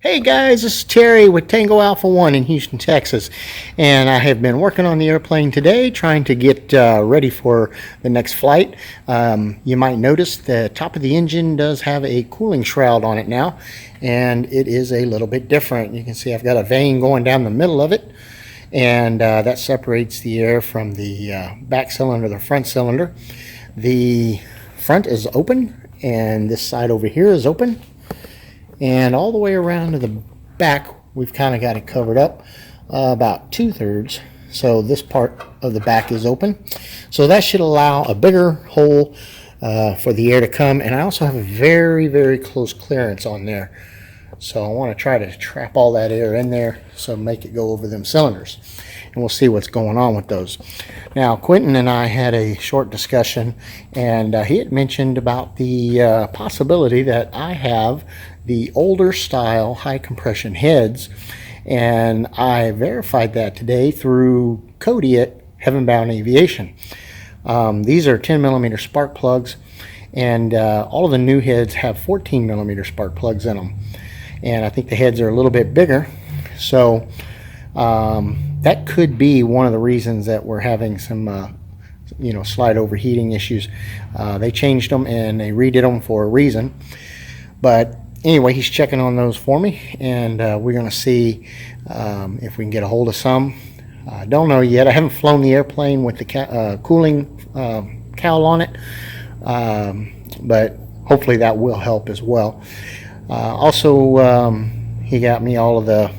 Hey guys, this is Terry with Tango Alpha 1 in Houston, Texas, and I have been working on the airplane today trying to get ready for the next flight. You might notice the top of the engine does have a cooling shroud on it now, and it is a little bit different. You can see I've got a vein going down the middle of it, and that separates the air from the back cylinder, the front cylinder. The front is open, and this side over here is open. And all the way around to the back, we've kind of got it covered up about 2/3. So this part of the back is open. So that should allow a bigger hole for the air to come. And I also have a very, very close clearance on there. So I want to try to trap all that air in there so make it go over them cylinders. And we'll see what's going on with those. Now, Quentin and I had a short discussion, and he had mentioned about the possibility that I have the older style high compression heads, and I verified that today through Cody at Heaven Bound Aviation. These are 10 millimeter spark plugs, and all of the new heads have 14 millimeter spark plugs in them, and I think the heads are a little bit bigger. So that could be one of the reasons that we're having some slide overheating issues. They changed them and they redid them for a reason, but anyway, he's checking on those for me, and we're going to see if we can get a hold of some. I don't know yet. I haven't flown the airplane with the cooling cowl on it, but hopefully that will help as well. Also, he got me all of the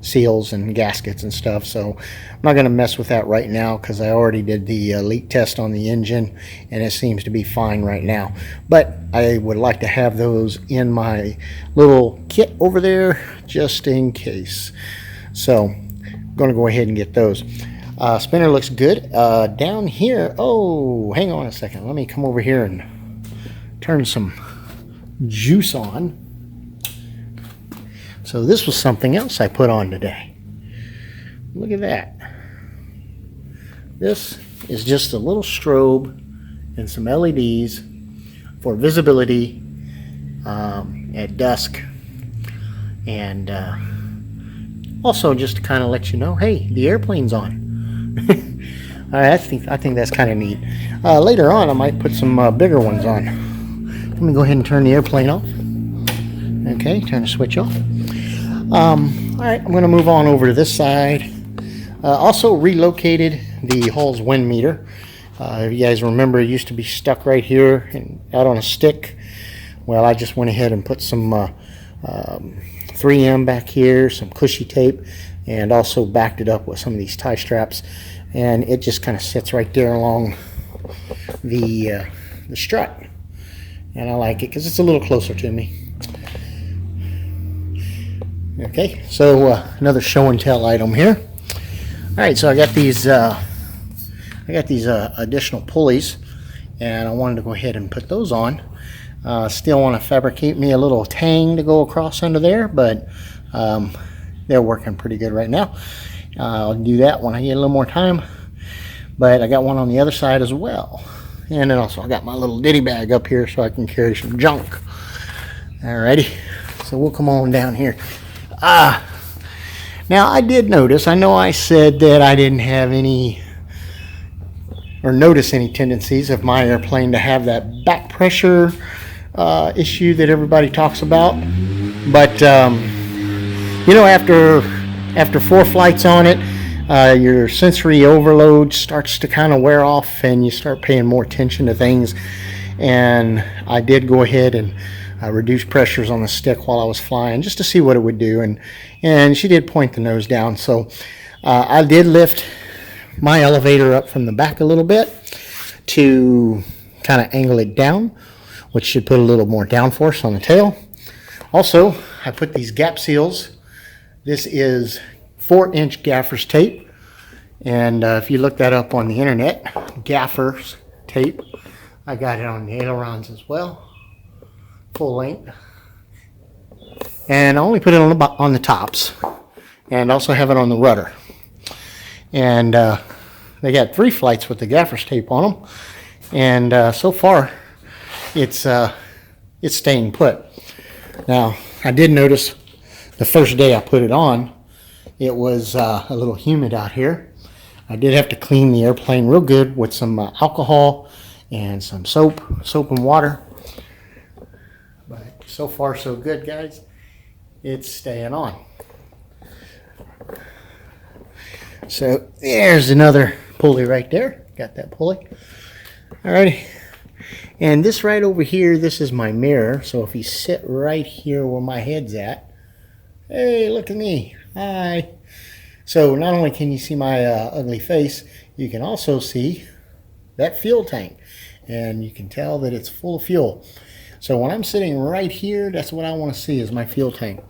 seals and gaskets and stuff, so I'm not going to mess with that right now because I already did the leak test on the engine and it seems to be fine right now, but I would like to have those in my little kit over there just in case. So I'm going to go ahead and get those. Spinner looks good. Down here, oh, hang on a second, let me come over here and turn some juice on. So this was something else I put on today. Look at that. This is just a little strobe and some LEDs for visibility at dusk, and also just to kind of let you know, hey, the airplane's on. All right, I think that's kind of neat. Later on, I might put some bigger ones on. Let me go ahead and turn the airplane off. Okay, turn the switch off. All right, I'm going to move on over to this side. Also relocated the Hall's wind meter. If you guys remember, it used to be stuck right here and out on a stick. Well, I just went ahead and put some 3M back here, some cushy tape, and also backed it up with some of these tie straps. And it just kind of sits right there along the strut. And I like it because it's a little closer to me. Okay, so another show and tell item here. All right, so I got these additional pulleys, and I wanted to go ahead and put those on. Still want to fabricate me a little tang to go across under there, but they're working pretty good right now. I'll do that when I get a little more time. But I got one on the other side as well, and then also I got my little ditty bag up here so I can carry some junk. Alrighty, so we'll come on down here. Now I did notice, I know I said that I didn't have any or notice any tendencies of my airplane to have that back pressure issue that everybody talks about, but after 4 flights on it, your sensory overload starts to kind of wear off and you start paying more attention to things. And I did go ahead and reduce pressures on the stick while I was flying just to see what it would do, and she did point the nose down. So I did lift my elevator up from the back a little bit to kind of angle it down, which should put a little more downforce on the tail. Also, I put these gap seals. This is 4-inch gaffer's tape, and if you look that up on the internet, gaffer's tape, I got it on the ailerons as well, full length, and I only put it on the tops, and also have it on the rudder. And they got 3 flights with the gaffer's tape on them, and so far it's staying put. Now I did notice the first day I put it on, it was a little humid out here. I did have to clean the airplane real good with some alcohol and some soap and water. But so far so good, guys. It's staying on. So there's another pulley right there. Got that pulley. Alrighty. And this right over here, this is my mirror. So if you sit right here where my head's at, hey, look at me. Hi. So not only can you see my ugly face, you can also see that fuel tank. And you can tell that it's full of fuel. So when I'm sitting right here, that's what I want to see is my fuel tank.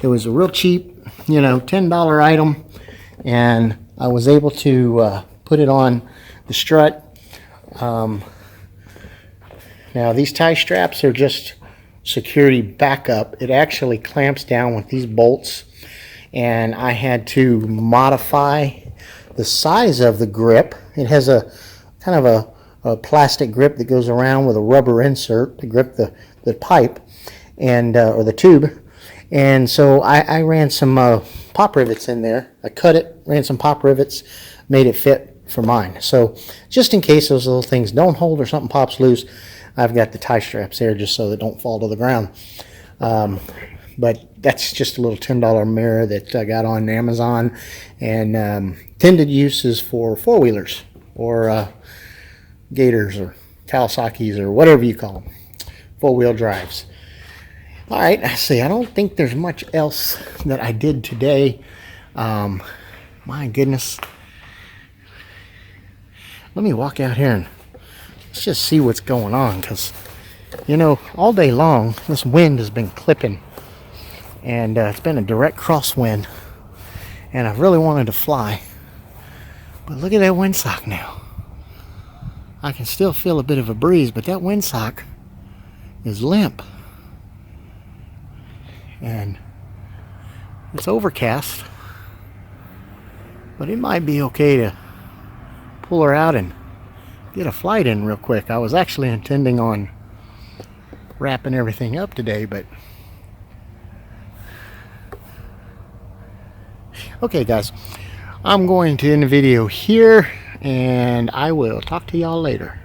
It was a real cheap, $10 item. And I was able to put it on the strut. Now these tie straps are just security backup. It actually clamps down with these bolts, and I had to modify the size of the grip. It has a kind of a plastic grip that goes around with a rubber insert to grip the pipe and or the tube. And so I ran some pop rivets in there. I cut it, ran some pop rivets, made it fit for mine. So just in case those little things don't hold or something pops loose, I've got the tie straps there just so they don't fall to the ground. But that's just a little $10 mirror that I got on Amazon, and intended uses for four-wheelers or Gators or Kawasaki's or whatever you call them, four-wheel drives. All right, let's see. I don't think there's much else that I did today. My goodness. Let me walk out here and let's just see what's going on, because, all day long, this wind has been clipping, and it's been a direct crosswind, and I really wanted to fly. But look at that windsock now. I can still feel a bit of a breeze, but that windsock is limp. And it's overcast, but it might be okay to pull her out and get a flight in real quick. I was actually intending on wrapping everything up today, but okay, guys, I'm going to end the video here, and I will talk to y'all later.